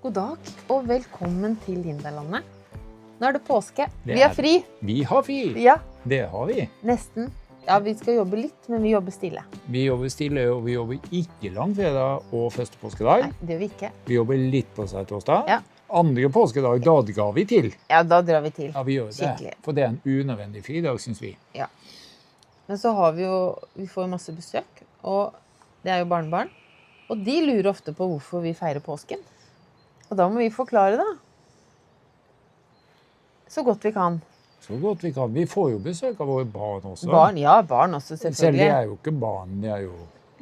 God dag og velkommen til Lindalandet. Nå det påske. Vi har fri. Vi har fri. Ja, Det har vi. nesten. Ja, vi skal jobbe litt, men vi jobber stille. Vi jobber stille, og vi jobber ikke langfredag og første påskedag. Nei, det gjør vi ikke. Vi jobber litt på torsdag. Ja. Andre påskedag, da drar vi til. Ja, da drar vi til. Ja, vi gjør det. Skikkelig. For det en unødvendig fridag, synes vi. Ja. Men så har vi får masse besøk, og det jo barnebarn. Og de lurer ofte på hvorfor vi feirer påsken. Og da må vi forklare det. Så godt vi kan. Så godt vi kan. Vi får jo besøk av våre barn også. Barn også, Selv de selvfølgelig. jo ikke barn, de jo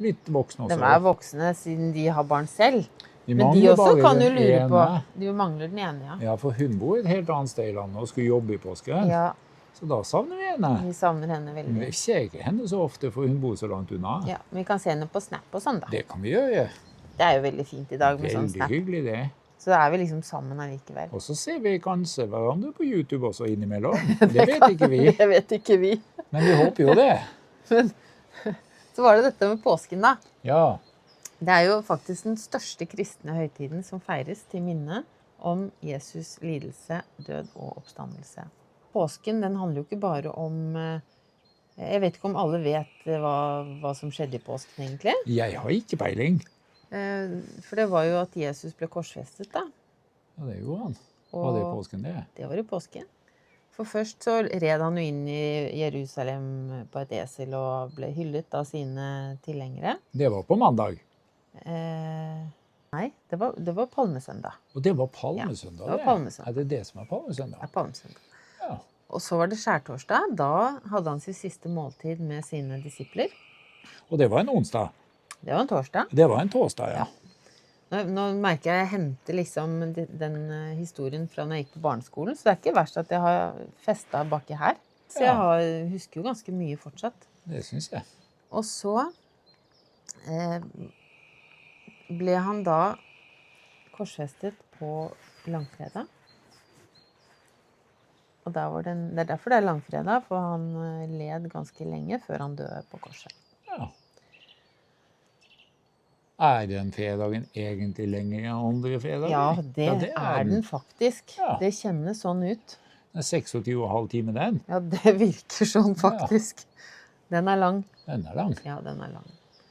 litt voksne også. De voksne siden de har barn selv. De Men de mangler også bare kan jo den lure på. ene. De mangler den ene, ja. Ja, for hun bor et helt annet sted i landet og skulle jobbe i påsken. Ja, Så da savner vi henne. vi savner henne Men veldig. vi ser ikke henne så ofte, for hun bor så langt unna. Ja, men vi kan se henne på Snap og sånn da. Det kan vi gjøre. Det jo veldig fint i dag med sånn Veldig Snap. hyggelig det. Så da vi liksom sammen allikevel. Og så ser vi kanskje hverandre på YouTube også innimellom. Det vet ikke vi, Det vet ikke vi. men vi håper jo det. Så var det dette med påsken da. Ja, Det jo faktisk den største kristne høytiden som feires til minne om Jesus lidelse, død og oppstandelse. Påsken, den handler jo ikke bare om... Jeg vet ikke om alle vet hva som skjedde i påsken egentlig. jeg har ikke peiling. For det var jo at Jesus ble korsfestet da. Ja, det gjorde han. Og Var det påsken det? det var i påsken. For først så red han jo inn i Jerusalem på et esel og ble hyllet av sine tilhengere. Det var på mandag. Nei, det var palmesøndag. Og det var palmesøndag. Ja, det var palmesøndag. Er det det som er palmesøndag? Ja, palmesøndag. Ja. Og så var det skjærtorsdag. Da hadde han sitt siste måltid med sine disipler. Og det var en onsdag. Det var en torsdag. Det var en torsdag, ja. Nå merker jeg henter liksom den historien fra når jeg gikk på barneskolen, så det ikke verst at jeg har festet baki her. Så jeg husker jo ganske mye fortsatt. Det synes jeg. Og så ble han da korsfestet på langfredag. Og det derfor det langfredag, for han led ganske lenge før han døde på korset. Ja. Den fredagen egentlig lenger enn andre fredager? Ja, det den faktisk. Ja. Det kjennes sånn ut. Det 26,5 timer den. Ja, det virker sånn faktisk. Den lang. Den er lang. Ja, den lang.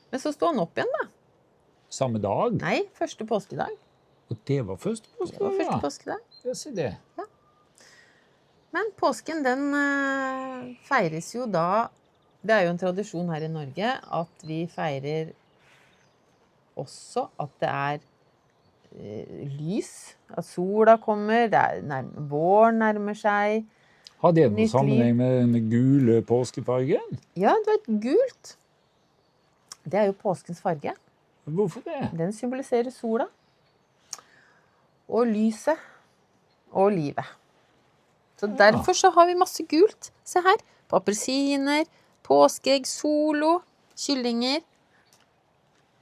Men så stod han opp igjen da. Samme dag. Nei, første påskedag. Og det var første Det var påskedag, første ja. påskedag. Ja, se det. Men påsken, den feires jo da. Det jo en tradisjon her i Norge at vi feirer også at det lys, at sola kommer, våren nærmer seg. Har det noen Nytt sammenheng med den gule påskefargen? Ja, du vet, gult. Det jo påskens farge. Hvorfor det? Den symboliserer sola. Og lyset. Og livet. Så derfor så har vi masse gult. Se her. På appelsiner, påskeegg, solo, kyllinger,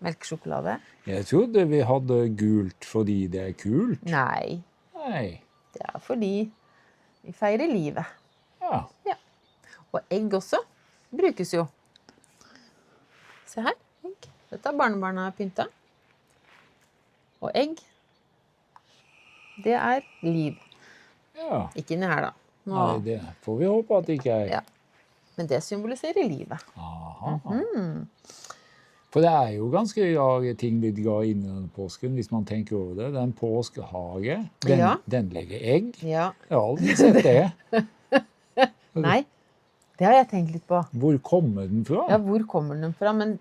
melkesjokolade. Jeg trodde vi hadde gult fordi det kult. Nei, Nei. det fordi vi feirer livet. Ja. Og egg også brukes jo. Se her, egg. Dette barnebarna pynta. Og egg, det liv. Ja. Ikke inni her da. Nei, det får vi håpe at det ikke er. Ja. Men det symboliserer livet. Aha. For det jo ganske rare ting de ga inn i denne påsken, hvis man tenker over det. Det en påskehage. Ja. Den legger egg. Ja. Jeg har aldri sett det. Nei, det har jeg tenkt litt på. Hvor kommer den fra? Ja, hvor kommer den fra? Men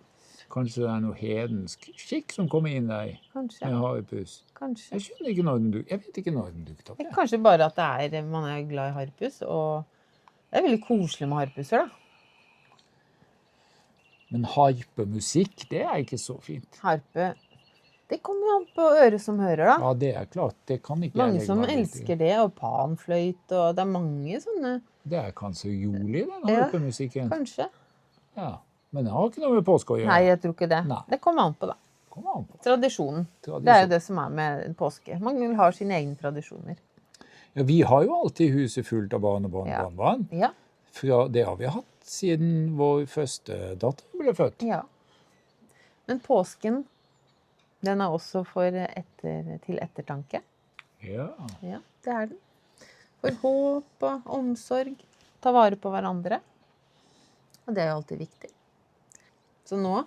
Kanskje det noe hedensk skikk som kommer inn der kanskje, med harepus. kanskje. Jeg skjønner ikke når jeg vet ikke når den dukket opp. Kanskje bare at man glad i harpus, og det veldig koselig med harpuser da. Men harpemusikk, det ikke så fint. Harpe, det kommer jo an på øret som hører da. Ja, det klart. Det kan ikke jeg Mange legge som meg borti. elsker det, og panfløyt, og det mange sånne, Det kanskje rolig, den Ja. harpemusikken. kanskje. Ja. Men det har ikke noe med påske å gjøre. Nei, jeg tror ikke det. Nei. Det kommer an på da. Kom an på. Tradisjonen. Det jo Tradisjon. det som med påske. Mange har sine egne tradisjoner. Ja, vi har jo alltid huset fullt av barnebarn. Ja. Barnebarn. Ja, Det har vi hatt siden vår første datter ble født. ja. Men påsken, Den er også til ettertanke. Ja. Ja, det er den. For håp og omsorg. Ta vare på hverandre. Og det er jo alltid viktig. Så nå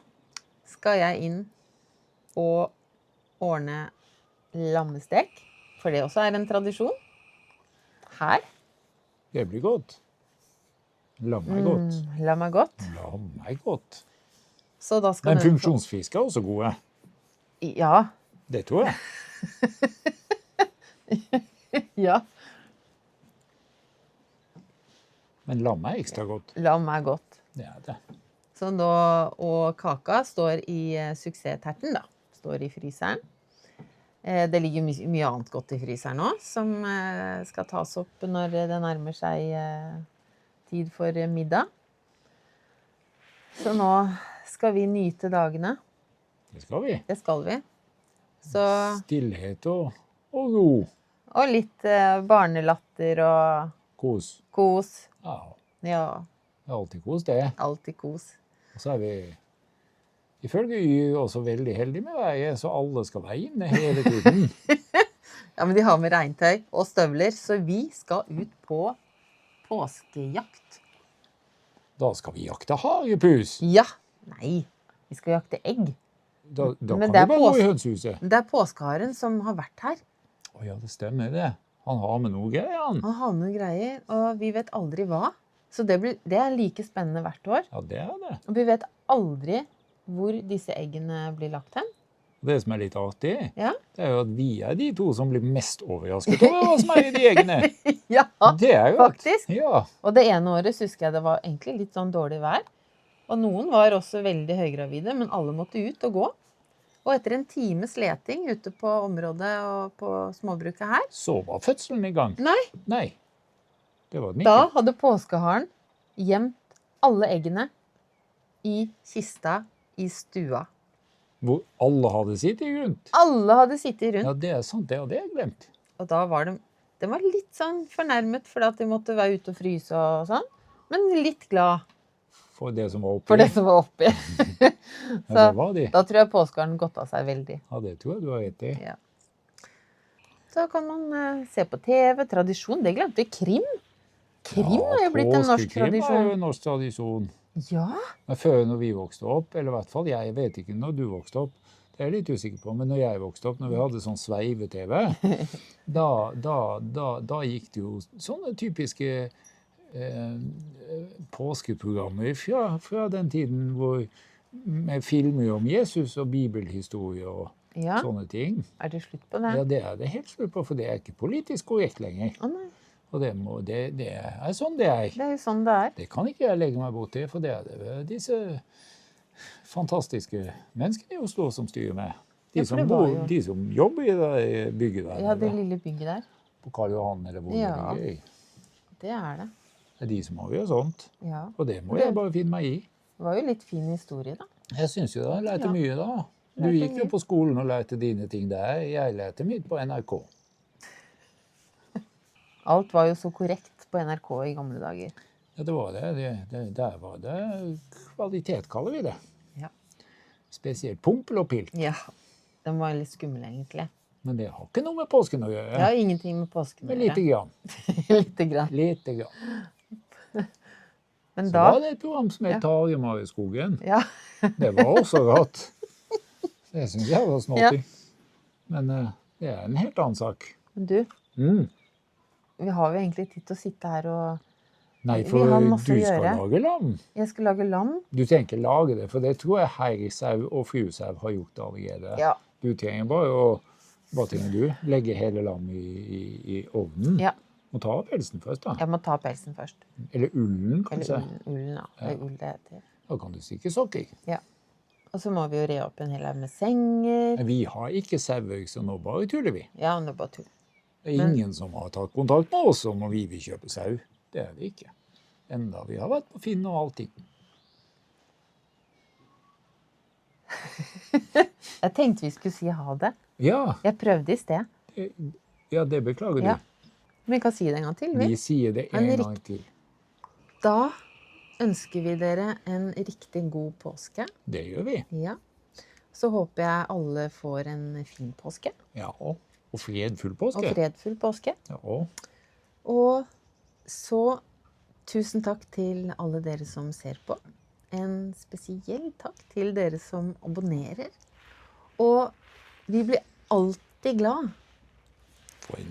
skal jeg inn og ordne lammestek. For det også er en tradisjon. Her. Det blir godt. Lam er godt. Lam er godt. Lam er godt. Så da skal Men den få- funksjonsfisk er også gode. Ja. Det tror jeg. Ja. Men lam er ekstra godt. Lam er godt. Det er det. Så da, og kaka står i suksessterten da. Står i fryseren. Det ligger mye annet godt i fryseren nå, som skal tas opp når det nærmer seg tid for middag. Så nå skal vi nyte dagene. Det skal vi. Det skal vi. Så, Stillhet og ro. og litt barnelatter og Kos. kos. Ja, Ja, det er alltid kos det. alltid kos. Og så er vi ifølge Y også veldig heldige med været, så alle skal være inne hele tiden. Ja, men de har med regntøy og støvler, så vi skal ut på påskejakt. Da skal vi jakte harepus. Ja, nei, vi skal jakte egg. Da Men kan det vi er bare gå i hønsehuset. Det er påskeharen som har vært her. Å ja, det stemmer det. Han har med noe greier, han. Han har med noen greier, og vi vet aldri hva. Så det er like spennende hvert år. Ja, det er det. Og vi vet aldri hvor disse eggene blir lagt hen. Det som er litt artig, Ja, det er jo at vi er de to som blir mest overrasket over hva som er i de eggene. ja Det er jo faktisk. Ja. Og det ene året så husker jeg det var egentlig litt sånn dårlig vær. Og noen var også veldig høygravide, men alle måtte ut og gå. Og etter en times leting ute på området og på småbruket her, Så var fødselen i gang. nei, Det var den da ikke. hadde påskeharen gjemt alle eggene i kista i stua. Hvor alle hadde sittet rundt. Alle hadde sittet rundt, Ja, det er sant. Det hadde jeg glemt. og da var de var litt sånn fornærmet fordi at de måtte være ute og fryse og sånn, men litt glad For det som var oppi. for det som var oppi. Ja, det var de. Da tror jeg påskeharen godta seg veldig. Ja, det tror jeg du har rett i. Ja. Så kan man se på TV. Tradisjon, det glemte vi. Krim. Krim er jo blitt en norsk påskekrim er jo tradisjon. en norsk tradisjon. Ja, Men før når vi vokste opp, eller i hvert fall jeg vet ikke når du vokste opp, det er jeg litt usikker på, men når jeg vokste opp, når vi hadde sånn sveive-TV, da gikk det jo sånne typiske påskeprogrammer fra den tiden hvor med filmer om Jesus og bibelhistorie og ja. sånne ting. Er det slutt på det? Ja, det er det helt slutt på, for det er ikke politisk korrekt lenger. Å nei, Og det er sånn det er. det er jo sånn det er. Det kan ikke jeg legge meg bort til, for det er det disse fantastiske menneskene i Oslo som styrer med. Ja, for det var jo- De som jobber i det bygget der, Ja, det eller lille bygget der. på Karl Johan, eller hvor Ja. det ligger. Det er det. Det er de som avgjør sånt, Ja. og det må Det- jeg bare finne meg i. Det var jo litt fin historie, da. Jeg synes jo jeg lærte Ja. mye da. Du Lærte gikk jo mye. på skolen og lærte dine ting der. Jeg lærte mitt på NRK. Alt var jo så korrekt på NRK i gamle dager. Ja, det var det. Der var det kvalitet, kaller vi det. Ja. Spesielt Pompel og Pilt. Ja. Den var litt skummel, egentlig. Men det har ikke noe med påsken å Det gjøre. har ingenting med påsken å Men lite gjøre. grann. Lite grann. Lite grann. Men Så da var det et program som het Ja. Tarjei-Marieskogen. Ja. Det var også rart. Det syns jeg var Ja. snortig. Men det er en helt annen sak. Men du, Mm. vi har jo egentlig tid til å sitte her og Nei, Vi for har masse du å skal gjøre. lage lam. Jeg skal lage lam. Du trenger ikke lage det, for det tror jeg herresau og frusau har gjort allerede. Ja. Du trenger bare å Hva trenger du? Legge hele lam i ovnen? Ja. Må ta av pelsen først, da. Jeg må ta pelsen først. Eller ullen, Eller kanskje. ullen, ja. Det er ull det heter. Da kan du stikke sokker. Ja. Og så må vi jo re opp en hel haug med senger. Men vi har ikke sauer, så nå bare tuller vi. Ja, det er bare tull. Det er ingen som har tatt kontakt med oss om vi vil kjøpe sau. Det er det ikke. Enda vi har vært på Finn og allting. Jeg tenkte vi skulle si ha det. Ja, Jeg prøvde i sted. det beklager du. Ja. Men vi kan si det en gang til. Vi Vi. sier det Men en gang til. Da ønsker vi dere en riktig god påske. Det gjør vi. Ja. så håper jeg alle får en fin påske. Ja, og fredfull Og påske. fredfull påske. Ja, Og så tusen takk til alle dere som ser på. En spesiell takk til dere som abonnerer. Og vi blir alltid glad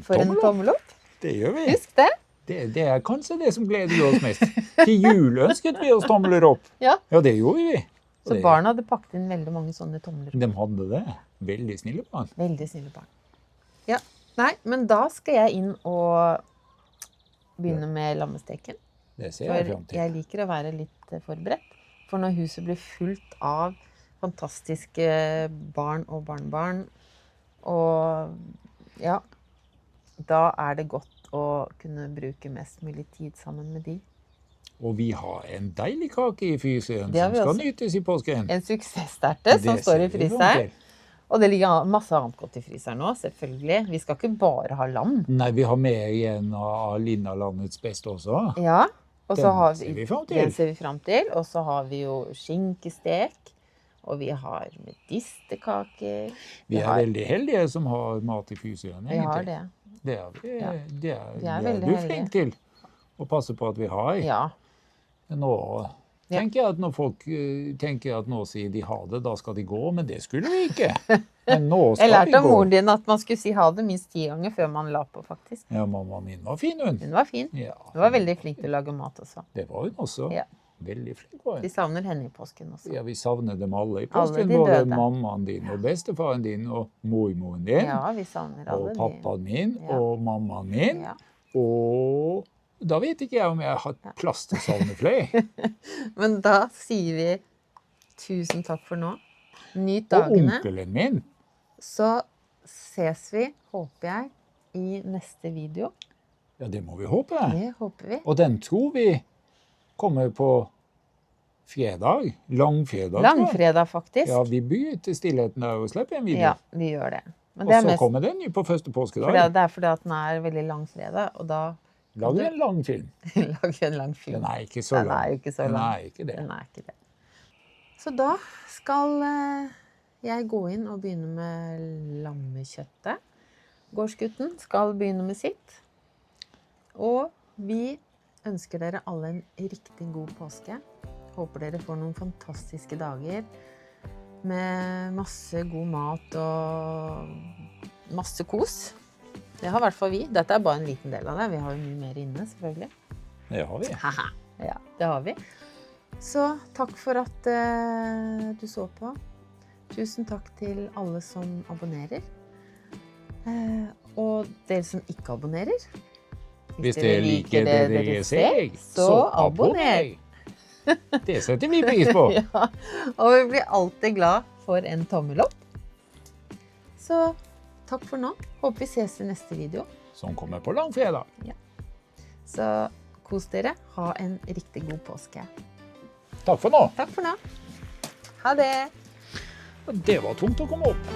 for en tommel opp. Det gjør vi. Husk det. Det er kanskje det som gleder oss mest. Til jul ønsket vi oss tomler opp. Ja. Ja, det gjorde vi. Så barna hadde pakket inn veldig mange sånne tomler. De hadde det. Veldig snille barn. Veldig snille barn. Ja, nei, men da skal jeg inn og begynne med lammesteken. Det ser jeg For frem til. jeg liker å være litt forberedt. For når huset blir fullt av fantastiske barn og barnebarn, og ja, da er det godt å kunne bruke mest mulig tid sammen med de. Og vi har en deilig kake i fryseren Det har som vi skal også. nytes i påsken. En suksessterte som Det står i ser vi frem fryseren. til. Og det ligger masse annet godt i fryseren nå, selvfølgelig. Vi skal ikke bare ha lam. Nei, vi har mer igjen av Linda landets beste også. Ja, og så Den har ser vi frem til. Den ser vi frem til. Og så har vi jo skinkestek, og vi har medisterkaker. Vi er veldig heldige som har mat i fryseren. Vi har egentlig. det. Det er, vi, Ja. det er, Vi er det veldig du heldige. flink til å passe på at vi har. Ja. Nå Ja. tenker jeg at når folk tenker at nå sier de ha det, da skal de gå, men det skulle vi ikke. Men nå Jeg skal vi lærte av gå. moren din at man skulle si ha det minst 10 ganger før man la på, faktisk. Ja, mammaen min var fin, hun. Hun var fin. Ja, Hun var veldig flink til å lage mat også. det var hun også. Ja. Veldig flink var Vi hun. savner henne i påsken også. Ja, vi savner dem alle i Alle påsken. de Både døde. mammaen din og bestefaren din og mormoren din. Ja, vi savner alle Og pappaen min Ja. og mammaen min. Ja. Og da vet ikke jeg om jeg har plass til å savne flere. Men da sier vi tusen takk for nå. Nyt Og dagene. onkelen min. Så ses vi, håper jeg, i neste video. Ja, det må vi håpe. Det håper vi. Og den tror vi kommer på fredag. Langfredag. tror jeg. Langfredag, faktisk. Ja, vi bryter stillheten der og slipper en video. Ja, vi gjør det. Men Og det er så mest kommer den jo på første påskedag. det er fordi at den er veldig langfredag, og da Lager en lang film. lager vi en lang film. Den er ikke så Den lang. er jo ikke så Den lang. er ikke det. Den er ikke det. Så da skal jeg gå inn og begynne med lammekjøttet. Gårdsgutten skal begynne med sitt. Og vi ønsker dere alle en riktig god påske. Håper dere får noen fantastiske dager med masse god mat og masse kos. Det har i hvert fall vi. Dette er bare en liten del av det. Vi har jo mye mer inne, selvfølgelig. Det har vi. Haha. Ja, det har vi. Så takk for at du så på. Tusen takk til alle som abonnerer. Og dere som ikke abonnerer. Hvis dere liker det dere ser, så abonner! Det setter vi pris på. Ja, og vi blir alltid glad for en tommel opp. Så takk for nå. Håper vi ses i neste video. Som kommer på langfredag. Så kos dere. Ha en riktig god påske. Takk for nå. Takk for nå. Ha det. Det var tungt å komme opp.